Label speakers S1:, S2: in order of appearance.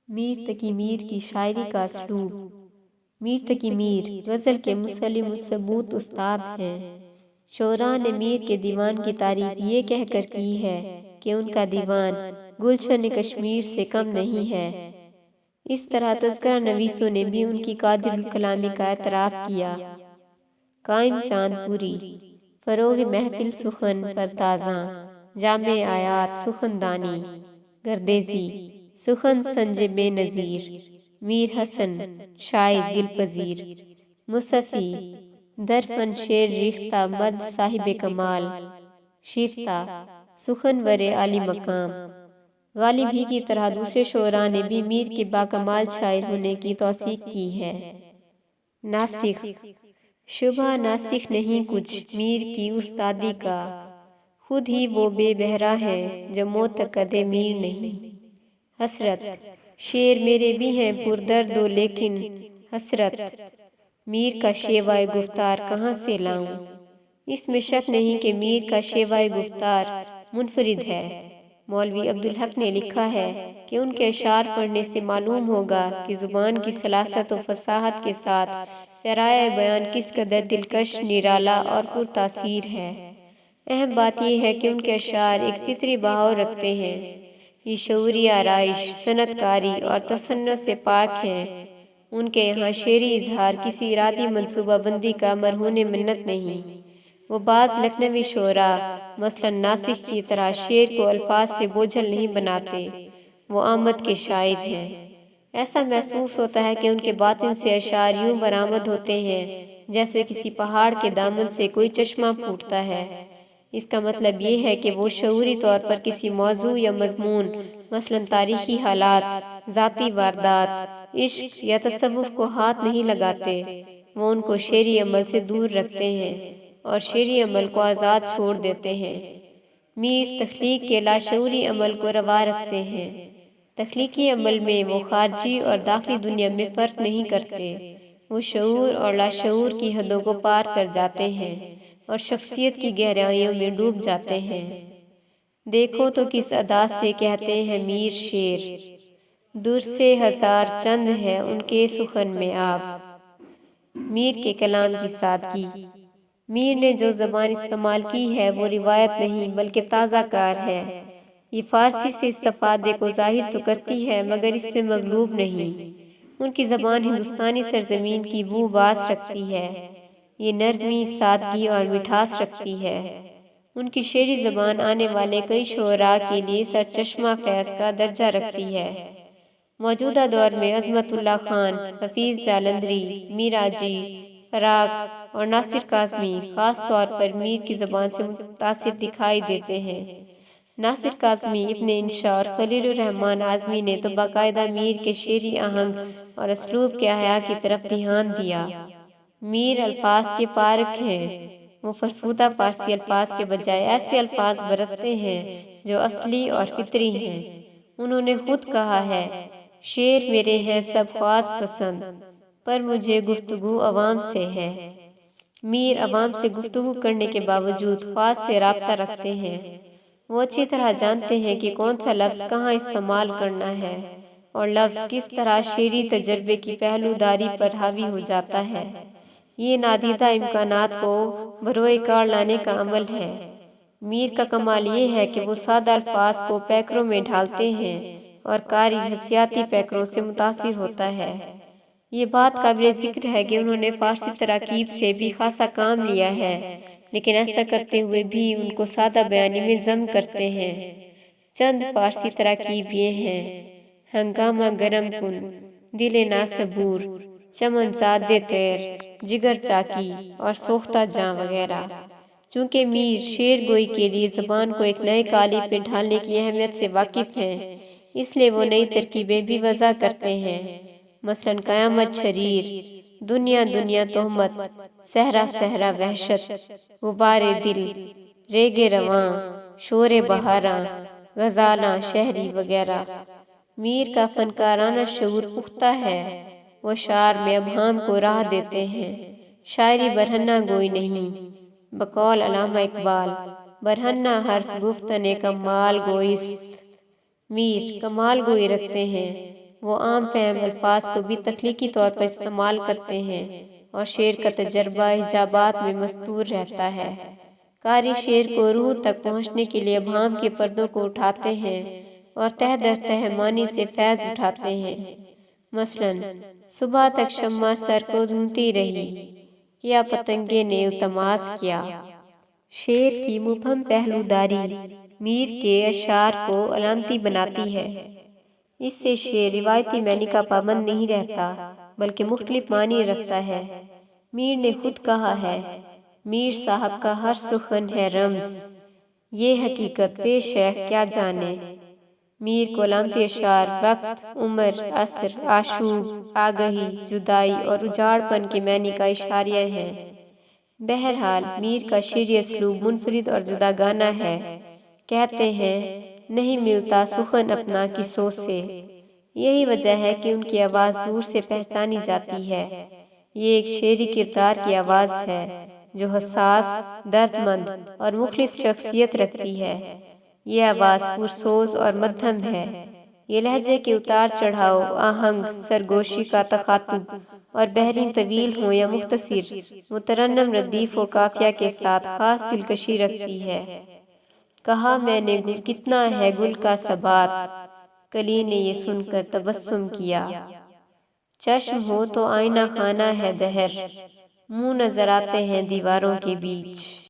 S1: میر تقی میر کی شاعری کا اسلوب۔ میر تقی میر غزل کے مسلم الثبوت استاد ہیں۔ شعراء نے میر کے دیوان کی تعریف یہ کہہ کر کی ہے کہ ان کا دیوان گلشن کشمیر سے کم نہیں ہے۔ اس طرح تذکرہ نویسوں نے بھی ان کی قادر الکلامی کا اعتراف کیا۔ قائم چاند پوری، فروغ محفل سخن پر تازاں، جامع آیات سخن دانی، گردیزی سخن سنج بے نظیر، میر حسن شاعر دل پذیر، مصفی در فن شعر ریختہ مرد صاحب کمال، شیفتہ سخن ور عالی مقام۔ غالب ہی کی طرح دوسرے شعراء نے بھی میر کے باکمال شاعر ہونے کی توثیق کی ہے۔ ناسخ، شبہ ناسخ نہیں کچھ میر کی استادی کا، خود ہی وہ بے بہرا ہے جو معتقد میر نہیں۔ حسرت، شعر میرے بھی ہیں پردرد و لیکن حسرت، میر کا شیوہ گفتار کہاں سے لاؤں۔ اس میں شک نہیں کہ میر کا شیوہ گفتار منفرد ہے۔ مولوی عبدالحق نے لکھا ہے کہ ان کے اشعار پڑھنے سے معلوم ہوگا کہ زبان کی سلاست و فصاحت کے ساتھ پیرایہ بیان کس قدر دلکش، نرالا اور پرتاثیر ہے۔ اہم بات یہ ہے کہ ان کے اشعار ایک فطری بہاؤ رکھتے ہیں۔ یہ شعوری آرائش، صنعت کاری اور تصنع سے پاک ہیں۔ ان کے یہاں شعری اظہار کسی ارادی منصوبہ بندی کا مرہون منت نہیں۔ وہ بعض لکھنوی شعراء مثلاً ناسخ کی طرح شعر کو الفاظ سے بوجھل نہیں بناتے، وہ آمد کے شاعر ہیں۔ ایسا محسوس ہوتا ہے کہ ان کے باطن سے اشعار یوں برآمد ہوتے ہیں جیسے کسی پہاڑ کے دامن سے کوئی چشمہ پھوٹتا ہے۔ اس کا مطلب یہ ہے کہ وہ شعوری طور پر کسی موضوع یا مضمون مثلاً تاریخی حالات، ذاتی واردات، عشق یا تصوف کو ہاتھ نہیں لگاتے، وہ ان کو شعری عمل سے دور رکھتے ہیں اور شعری عمل کو آزاد چھوڑ دیتے ہیں۔ میر تخلیق کے لاشعوری عمل کو روا رکھتے ہیں۔ تخلیقی عمل میں وہ خارجی اور داخلی دنیا میں فرق نہیں کرتے، وہ شعور اور لاشعور کی حدوں کو پار کر جاتے ہیں اور شخصیت کی گہرائیوں میں ڈوب جاتے ہیں۔ دیکھو تو کس ادا سے کہتے ہیں میر شعر، در سے ہزار چند ہے ان کے سخن میں آب۔ میر کے کلام کی سادگی۔ میر نے جو زبان استعمال کی ہے وہ روایت نہیں بلکہ تازہ کار ہے۔ یہ فارسی سے استفادے کو ظاہر تو کرتی ہے مگر اس سے مغلوب نہیں۔ ان کی زبان ہندوستانی سرزمین کی بو باس رکھتی ہے۔ یہ نرمی، سادگی اور مٹھاس رکھتی ہے۔ ان کی شعری زبان آنے والے کئی شعراء کے لیے سرچشمہ فیض کا درجہ رکھتی ہے۔ موجودہ دور میں عظمت اللہ خان، حفیظ جالندھری، میر اجی، فراق اور ناصر کاظمی خاص طور پر میر کی زبان سے متاثر دکھائی دیتے ہیں۔ ناصر کاظمی، ابن انشا اور خلیل الرحمن اعظمی نے تو باقاعدہ میر کے شعری آہنگ اور اسلوب کے احیاء کی طرف دھیان دیا۔ میر الفاظ کے پارکھ ہیں۔ وہ فرسودہ فارسی الفاظ کے بجائے ایسے الفاظ برتتے ہیں جو اصلی اور فطری ہیں۔ انہوں نے خود کہا ہے، شعر میرے ہیں سب خواص پسند، پر مجھے گفتگو عوام سے ہے۔ میر عوام سے گفتگو کرنے کے باوجود خواص سے رابطہ رکھتے ہیں۔ وہ اچھی طرح جانتے ہیں کہ کون سا لفظ کہاں استعمال کرنا ہے اور لفظ کس طرح شعری تجربے کی پہلو داری پر حاوی ہو جاتا ہے۔ یہ نادیدہ امکانات کو بروئے کار لانے کا عمل ہے۔ میر کا کمال یہ ہے کہ وہ سادہ الفاظ کو پیکروں میں ڈھالتے ہیں اور قاری حسیاتی پیکروں سے متاثر ہوتا ہے۔ یہ بات قابل ذکر ہے کہ انہوں نے فارسی تراکیب سے بھی خاصا کام لیا ہے، لیکن ایسا کرتے ہوئے بھی ان کو سادہ بیانی میں ضم کرتے ہیں۔ چند فارسی تراکیب یہ ہیں: ہنگامہ گرم کن، دل ناصبور، چمن زاد تیر، جگر چاکی اور سوختہ جاں وغیرہ۔ چونکہ میر شعر گوئی کے لیے زبان کو ایک نئے قالب میں ڈھالنے کی اہمیت سے واقف ہیں، اس لیے وہ نئی ترکیبیں بھی وضع کرتے ہیں۔ مثلاً قیامت شریر، دنیا دنیا تہمت، صحرا صحرا وحشت، غبار دل، ریگ رواں، شور بہاراں، غزالاں شہری وغیرہ۔ میر کا فنکارانہ شعور پختہ ہے۔ وہ اشعار میں ابہام کو راہ دیتے ہیں۔ شاعری برہنہ گوئی نہیں۔ بقول علامہ اقبال، برہنہ حرف گفتن کمال گوئی است۔ میر کمال گوئی رکھتے ہیں۔ وہ عام فہم الفاظ کو بھی تخلیقی طور پر استعمال کرتے ہیں اور شعر کا تجربہ حجابات میں مستور رہتا ہے۔ قاری شعر کو روح تک پہنچنے کے لیے ابہام کے پردوں کو اٹھاتے ہیں اور تہ در تہ معنی سے فیض اٹھاتے ہیں۔ مثلاً صبح تک شمع سر کو ڈھونڈتی رہی، کیا پتنگے نے التماس کیا۔ شعر کی مبہم پہلو داری میر کے اشعار کو علامتی بناتی ہے۔ اس سے شعر روایتی معنی کا پابند نہیں رہتا بلکہ مختلف معنی رکھتا ہے۔ میر نے خود کہا ہے، میر صاحب کا ہر سخن ہے رمز، یہ حقیقت بے شیخ کیا جانے۔ میر کو علامتی اشعار وقت، عمر، عصر، آشوب، آگہی، جدائی اور اجاڑ پن کے معنی کا اشاریہ ہے۔ بہرحال میر کا شعری اسلوب منفرد اور جداگانہ ہے۔ کہتے ہیں، نہیں ملتا سخن اپنا کسوں سے۔ یہی وجہ ہے کہ ان کی آواز دور سے پہچانی جاتی ہے۔ یہ ایک شعری کردار کی آواز ہے جو حساس، درد مند اور مخلص شخصیت رکھتی ہے۔ یہ آواز پرسوز اور مدھم ہے۔ یہ لہجے کے اتار چڑھاؤ، آہنگ، سرگوشی کا تخاطب اور بحرین طویل ہوں یا مختصر، مترنم ردیف و قافیہ کے ساتھ خاص دلکشی رکھتی ہے۔ کہا میں نے گل کتنا ہے گل کا ثبات، کلی نے یہ سن کر تبسم کیا۔ چشم ہو تو آئینہ خانہ ہے دہر، منہ نظر آتے ہیں دیواروں کے بیچ۔